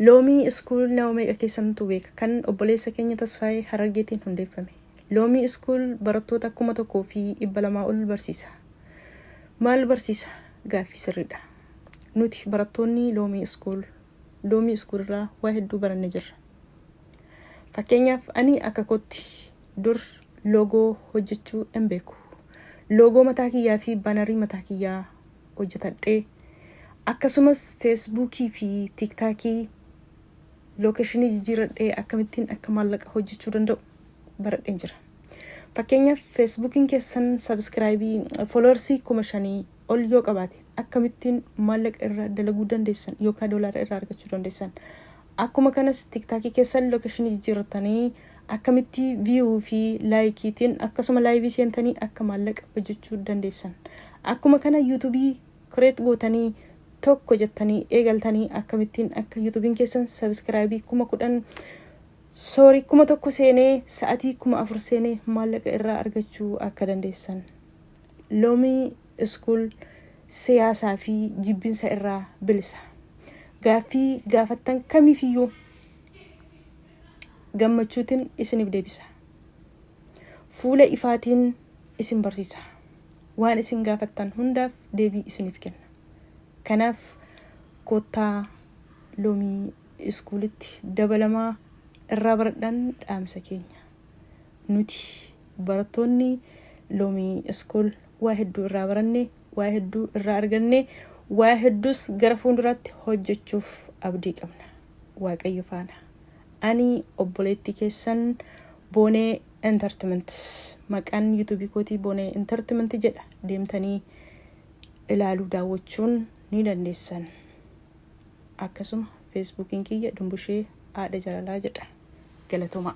Loomii School nama meeqa keessantu beeka? Kan obboleessa keenya Tasfaayee Harargeetiin hundeeffame. Loomii School barattoota 1,200 ol barsiisa. Maal barsiisa? Gaaffii sirriidha. Nuti barattoonni Loomii School irraa waa hedduu barannee jirra. Fakkeenyaaf ani akka kootti dur loogoo hojjechuu hin beeku. Loogoo mataa kiyyaa fi baanarii mataa kiyyaa hojjetadhee akkasumas Facebookii fi TikTokii lookeshinii jijjiiradhee akkamittiin akka maallaqa hojjechuu danda'u baradheen jira. Fakkeenyaaf Facebookiin keessan subscribe followersii 5,000 ol yoo qabaate akkamittiin maallaqa irraa dalaguu dandeessan yookaan doolaara irraa argachuu dandeessan. Akkuma kanas TikTokii keessan lookeshinii jijjiirratanii akkamitti view fi laayikiitiin akkasuma laayivii seentanii akka maallaqa hojjechuu dandeessan. Akkuma kana YouTubeii create gootanii tokko jettanii eegaltanii akkamittiin akka YouTubein keessan subscribe 10,000 1,000 seenee sa'atii 4,000 seenee maallaqa irraa argachuu akka dandeessan. Loomii School siyaasaa fi jibbinsa irraa bilisa. Gaaffii gaafattan kamiifiyyuu gammachuutiin isiniif deebisa. Fuula ifaatiin isin barsiisa. Waan isin gaafattan hundaaf deebii isiniif kenna. Kanaaf kottaa Loomii Schoolitti dabalamaa irraa baradhaan dhaamsa keenya. Nuti barattoonni Loomii School waa hedduu irraa baranne, waa hedduu irraa arganne, waa hedduus gara fuulduraatti hojjechuuf abdii qabna. Waaqayyo faana. Ani obboleettii keessan Boonee Entertainment. Maqaan YouTube kootii Boonee Entertainment jedha. Deemtanii ilaaluu daawwachuun ni dandeessan. Akkasuma Facebookiin kiyya Dumbushee Haadha Jaalalaa jedha. Galatooma.